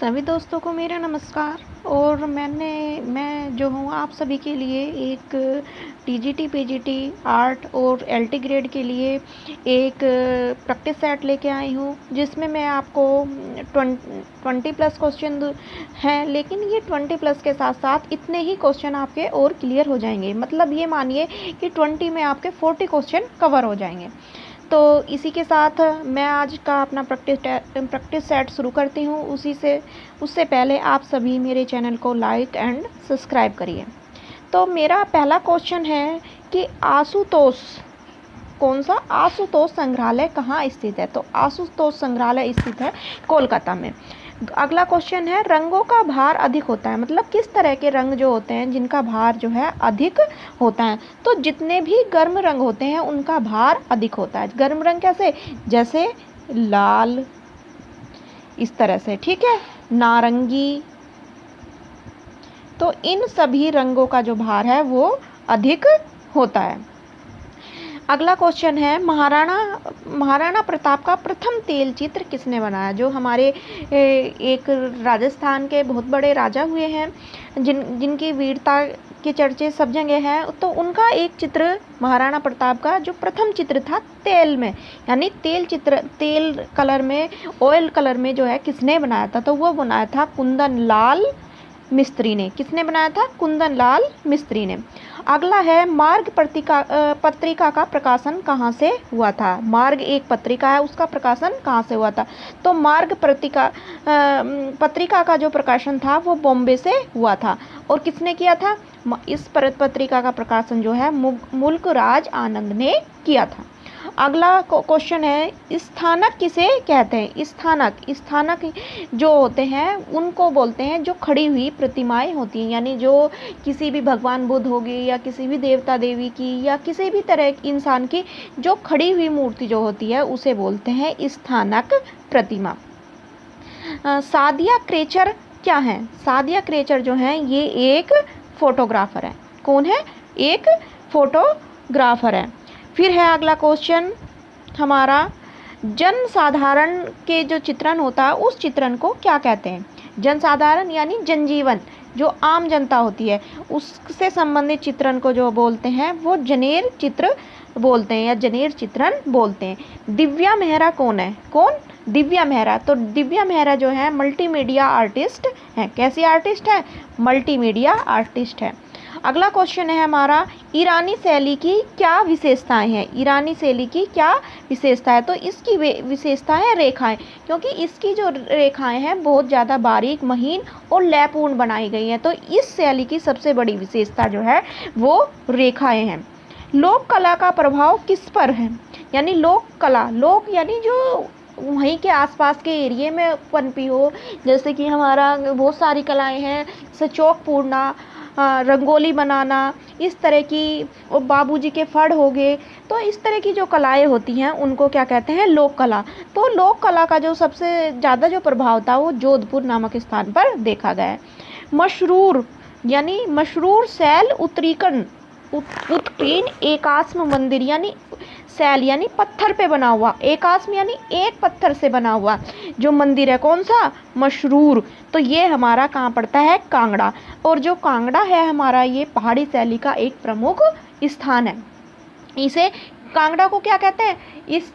सभी दोस्तों को मेरा नमस्कार। और मैं जो हूँ आप सभी के लिए एक टीजीटी पीजीटी आर्ट और एलटी ग्रेड के लिए एक प्रैक्टिस सेट लेके आई हूँ, जिसमें मैं आपको 20+ क्वेश्चन हैं। लेकिन ये 20+ के साथ साथ इतने ही क्वेश्चन आपके और क्लियर हो जाएंगे। मतलब ये मानिए कि 20 में आपके 40 क्वेश्चन कवर हो जाएंगे। तो इसी के साथ मैं आज का अपना प्रैक्टिस सेट शुरू करती हूँ। उससे पहले आप सभी मेरे चैनल को लाइक एंड सब्सक्राइब करिए। तो मेरा पहला क्वेश्चन है कि आशुतोष संग्रहालय कहाँ स्थित है। तो आशुतोष संग्रहालय स्थित है कोलकाता में। अगला क्वेश्चन है, रंगों का भार अधिक होता है। मतलब किस तरह के रंग जो होते हैं जिनका भार जो है अधिक होता है। तो जितने भी गर्म रंग होते हैं उनका भार अधिक होता है। गर्म रंग कैसे, जैसे लाल, इस तरह से, ठीक है, नारंगी। तो इन सभी रंगों का जो भार है वो अधिक होता है। अगला क्वेश्चन है, महाराणा प्रताप का प्रथम तेल चित्र किसने बनाया। जो हमारे एक राजस्थान के बहुत बड़े राजा हुए हैं, जिनकी वीरता के चर्चे सब जगह हैं। तो उनका एक चित्र महाराणा प्रताप का जो प्रथम चित्र था तेल में, यानी तेल कलर में, ऑयल कलर में जो है किसने बनाया था। तो वो बनाया था कुंदन लाल मिस्त्री ने। किसने बनाया था? कुंदन लाल मिस्त्री ने। अगला है, मार्ग पत्रिका का प्रकाशन कहाँ से हुआ था। मार्ग एक पत्रिका है, उसका प्रकाशन कहाँ से हुआ था। तो मार्ग पत्रिका का जो प्रकाशन था वो बॉम्बे से हुआ था। और किसने किया था? इस पत्रिका का प्रकाशन जो है मुल्क राज आनंद ने किया था। अगला क्वेश्चन है, स्थानक किसे कहते हैं। स्थानक जो होते हैं उनको बोलते हैं जो खड़ी हुई प्रतिमाएं होती हैं, यानी जो किसी भी भगवान बुद्ध होगी या किसी भी देवता देवी की या किसी भी तरह इंसान की जो खड़ी हुई मूर्ति जो होती है उसे बोलते हैं स्थानक प्रतिमा। सादिया क्रेचर क्या है। सादिया क्रेचर जो है ये एक फोटोग्राफर है। कौन है? एक फोटोग्राफर है। फिर है अगला क्वेश्चन हमारा, जन साधारण के जो चित्रण होता है उस चित्रण को क्या कहते हैं। जन साधारण यानी जनजीवन, जो आम जनता होती है उससे संबंधित चित्रण को जो बोलते हैं वो जनेर चित्र बोलते हैं या जनेर चित्रण बोलते हैं। दिव्या मेहरा कौन है? कौन? दिव्या मेहरा। तो दिव्या मेहरा जो है मल्टीमीडिया आर्टिस्ट है। कैसी आर्टिस्ट है? मल्टीमीडिया आर्टिस्ट है। अगला क्वेश्चन है हमारा, ईरानी शैली की क्या विशेषताएं हैं। ईरानी शैली की क्या विशेषता है। तो इसकी विशेषता है रेखाएं, क्योंकि इसकी जो रेखाएं हैं बहुत ज़्यादा बारीक, महीन और लयपूर्ण बनाई गई हैं। तो इस शैली की सबसे बड़ी विशेषता जो है वो रेखाएं हैं। लोक कला का प्रभाव किस पर है। यानी लोक कला, लोक यानी जो वहीं के आसपास के एरिए में पनपी हो, जैसे कि हमारा बहुत सारी कलाएं हैं, जैसे चौक पूरना, रंगोली बनाना, इस तरह की, बाबूजी के फड़ हो गए। तो इस तरह की जो कलाएं होती हैं उनको क्या कहते हैं? लोक कला। तो लोक कला का जो सबसे ज़्यादा जो प्रभाव था वो जोधपुर नामक स्थान पर देखा गया है। मशरूर यानी मशरूर शैल उत्कीर्ण एकास्म मंदिर, यानी शैल यानी पत्थर पे बना हुआ, एकास्म यानी एक पत्थर से बना हुआ जो मंदिर है, कौन सा? मशरूर। तो ये हमारा कहाँ पड़ता है? कांगड़ा। और जो कांगड़ा है हमारा ये पहाड़ी शैली का एक प्रमुख स्थान है। इसे, कांगड़ा को क्या कहते हैं?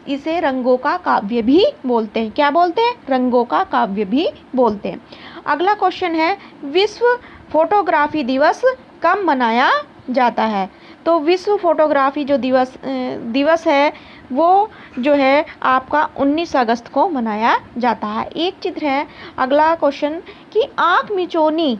इसे रंगों का काव्य भी बोलते हैं। क्या बोलते हैं? रंगों का काव्य भी बोलते हैं। अगला क्वेश्चन है, विश्व फोटोग्राफी दिवस कब मनाया जाता है। तो विश्व फोटोग्राफी जो दिवस है वो जो है आपका 19 अगस्त को मनाया जाता है। एक चित्र है अगला क्वेश्चन कि आँख मिचोनी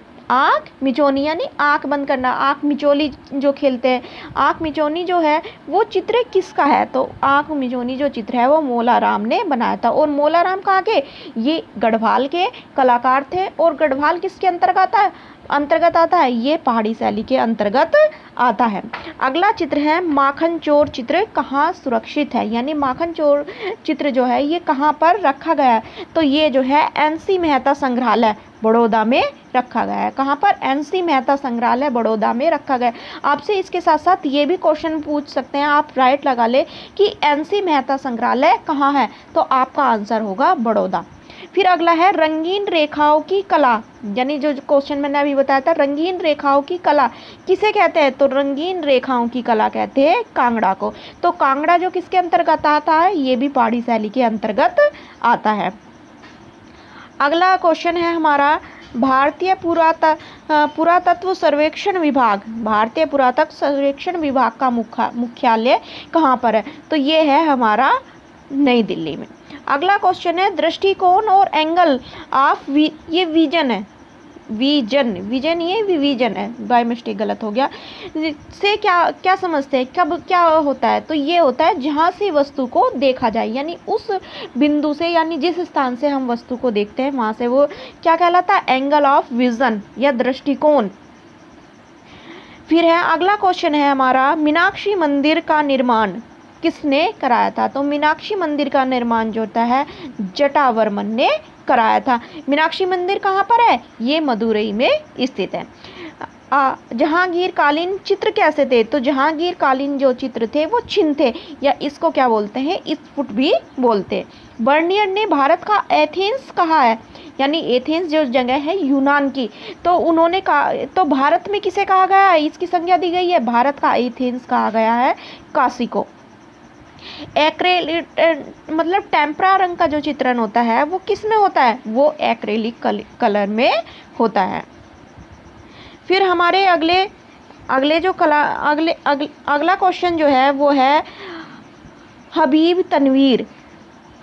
यानी आँख बंद करना, आँख मिचोली जो खेलते हैं, आँख मिचोनी जो है वो चित्र किसका है। तो आँख मिचोनी जो चित्र है वो मोलाराम ने बनाया था। और मोलाराम कहाँ के? ये गढ़वाल के कलाकार थे। और गढ़वाल किसके अंतर्गत आता है? ये पहाड़ी शैली के अंतर्गत आता है। अगला चित्र है, माखन चोर चित्र कहाँ सुरक्षित है। यानी माखन चोर चित्र जो है ये कहाँ पर रखा गया है। तो ये जो है NC मेहता संग्रहालय बड़ौदा में रखा गया है। कहाँ पर? NC मेहता संग्रहालय बड़ौदा में रखा गया है। आपसे इसके साथ साथ ये भी क्वेश्चन पूछ सकते हैं, आप राइट लगा ले कि NC मेहता संग्रहालय कहाँ है। तो आपका आंसर होगा बड़ौदा। फिर अगला है रंगीन रेखाओं की कला, यानी जो क्वेश्चन मैंने अभी बताया था, रंगीन रेखाओं की कला किसे कहते हैं? तो रंगीन रेखाओं की कला कहते हैं कांगड़ा को। तो कांगड़ा जो किसके अंतर्गत आता है? ये भी पहाड़ी शैली के अंतर्गत आता है। अगला क्वेश्चन है हमारा भारतीय पुरातत्व सर्वेक्षण विभाग, भारतीय पुरातत्व सर्वेक्षण विभाग का मुख्यालय कहाँ पर है? तो ये है हमारा नई दिल्ली में। अगला क्वेश्चन है दृष्टिकोण और एंगल ऑफ ये विजन है, विजन ये विजन है, बाय मिस्टेक गलत हो गया, से क्या समझते हैं, कब क्या होता है? तो ये होता है जहाँ से वस्तु को देखा जाए, यानी उस बिंदु से, यानी जिस स्थान से हम वस्तु को देखते हैं वहाँ से वो क्या कहलाता है? एंगल ऑफ विजन या दृष्टिकोण। फिर है अगला क्वेश्चन है हमारा मीनाक्षी मंदिर का निर्माण किसने कराया था? तो मीनाक्षी मंदिर का निर्माण जो होता है जटावर्मन ने कराया था। मीनाक्षी मंदिर कहाँ पर है? ये मदुरई में स्थित है। जहांगीर कालीन चित्र कैसे थे? तो जहांगीर कालीन जो चित्र थे वो चिन्ह थे, या इसको क्या बोलते हैं? स्फुट भी बोलते हैं। बर्नियर ने भारत का एथेंस कहा है, यानी एथेंस जो जगह है यूनान की, तो उन्होंने कहा, तो भारत में किसे कहा गया है? इसकी संज्ञा दी गई है, भारत का एथेंस कहा गया है काशी को। एक्रेलिक मतलब टेम्परा रंग का जो चित्रण होता है वो किस में होता है? वो एक्रेलिक कलर में होता है। फिर हमारे अगले जो अगला क्वेश्चन जो है वो है हबीब तनवीर।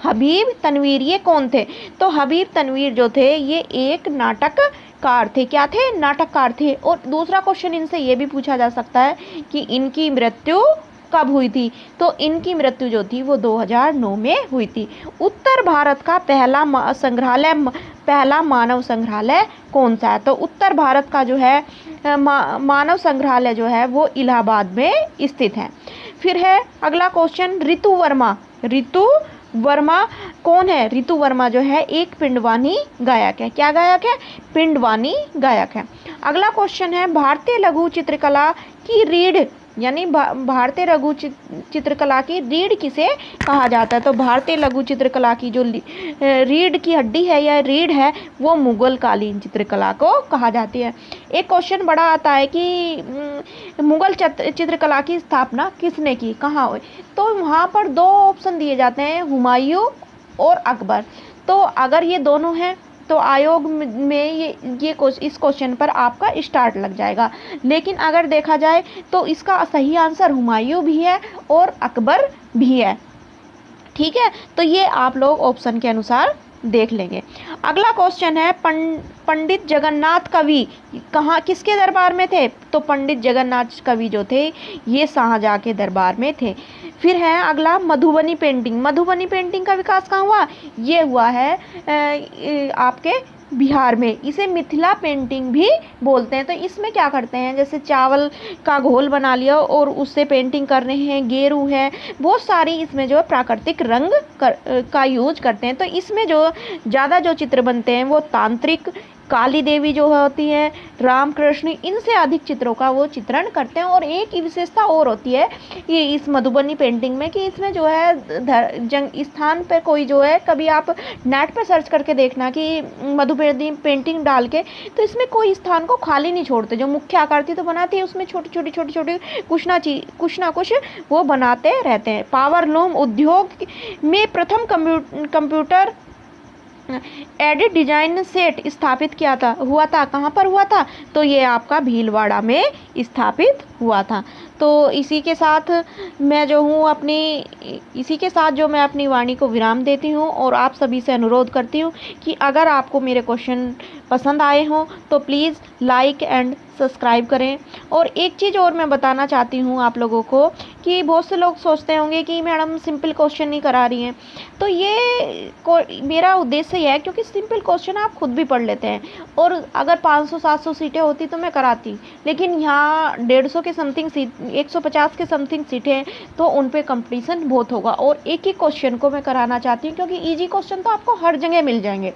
हबीब तनवीर ये कौन थे? तो हबीब तनवीर जो थे ये एक नाटककार थे। क्या थे? नाटककार थे। और दूसरा क्वेश्चन इनसे ये भी पूछा जा सकता है कि इनकी मृत्यु कब हुई थी? तो इनकी मृत्यु जो थी वो 2009 में हुई थी। उत्तर भारत का पहला मानव संग्रहालय कौन सा है? तो उत्तर भारत का जो है मानव संग्रहालय जो है वो इलाहाबाद में स्थित है। फिर है अगला क्वेश्चन ऋतु वर्मा कौन है? ऋतु वर्मा जो है एक पिंडवानी गायक है। क्या गायक है? पिंडवानी गायक है। अगला क्वेश्चन है भारतीय लघु चित्रकला की रीढ़, यानी भारतीय लघु चित्रकला की रीढ़ किसे कहा जाता है? तो भारतीय लघु चित्रकला की जो रीढ़ की हड्डी है या रीढ़ है वो मुगल कालीन चित्रकला को कहा जाती है। एक क्वेश्चन बड़ा आता है कि मुगल चित्रकला की स्थापना किसने की, कहाँ हुई? तो वहाँ पर दो ऑप्शन दिए जाते हैं, हुमायूं और अकबर। तो अगर ये दोनों हैं तो आयोग में इस क्वेश्चन पर आपका स्टार्ट लग जाएगा। लेकिन अगर देखा जाए तो इसका सही आंसर हुमायूं भी है और अकबर भी है। ठीक है, तो ये आप लोग ऑप्शन के अनुसार देख लेंगे। अगला क्वेश्चन है पंडित जगन्नाथ कवि कहाँ किसके दरबार में थे? तो पंडित जगन्नाथ कवि जो थे ये शाहजहाँ के दरबार में थे। फिर है अगला मधुबनी पेंटिंग। मधुबनी पेंटिंग का विकास कहाँ हुआ? ये हुआ है आपके बिहार में। इसे मिथिला पेंटिंग भी बोलते हैं। तो इसमें क्या करते हैं, जैसे चावल का घोल बना लिया और उससे पेंटिंग कर रहे हैं, गेरू है, बहुत सारी इसमें जो है प्राकृतिक रंग का यूज करते हैं। तो इसमें जो ज़्यादा जो चित्र बनते हैं वो तांत्रिक, काली देवी जो होती है, राम कृष्ण, इनसे अधिक चित्रों का वो चित्रण करते हैं। और एक ही विशेषता और होती है ये इस मधुबनी पेंटिंग में कि इसमें जो है स्थान पर कोई जो है, कभी आप नेट पर सर्च करके देखना कि मधुबनी पेंटिंग डाल के, तो इसमें कोई स्थान को खाली नहीं छोड़ते। जो मुख्य आकृति तो बनाती है उसमें छोटी छोटी कुछ ना कुछ वो बनाते रहते हैं। पावर लूम उद्योग में प्रथम कंप्यूटर एडिट डिजाइन सेट स्थापित हुआ था। कहाँ पर हुआ था? तो ये आपका भीलवाड़ा में स्थापित हुआ था। तो इसी के साथ मैं अपनी वाणी को विराम देती हूँ और आप सभी से अनुरोध करती हूँ कि अगर आपको मेरे क्वेश्चन पसंद आए हों तो प्लीज़ लाइक एंड सब्सक्राइब करें। और एक चीज़ और मैं बताना चाहती हूँ आप लोगों को कि बहुत से लोग सोचते होंगे कि मैडम सिंपल क्वेश्चन नहीं करा रही हैं। तो ये मेरा उद्देश्य ये है क्योंकि सिंपल क्वेश्चन आप खुद भी पढ़ लेते हैं, और अगर 500-700 सीटें होती तो मैं कराती, लेकिन यहाँ 150 के समथिंग सीट, 150 के समथिंग सीटें हैं, तो उन पे कंपटीशन बहुत होगा। और एक ही क्वेश्चन को मैं कराना चाहती हूँ क्योंकि इजी क्वेश्चन तो आपको हर जगह मिल जाएंगे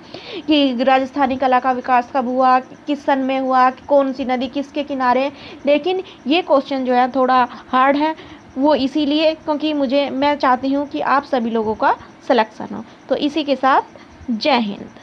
कि राजस्थानी कला का विकास कब हुआ, किस सन में हुआ, कौन सी नदी किसके किनारे। लेकिन ये क्वेश्चन जो है थोड़ा हार्ड है, वो इसीलिए क्योंकि मैं चाहती हूँ कि आप सभी लोगों का सिलेक्शन हो। तो इसी के साथ जय हिंद।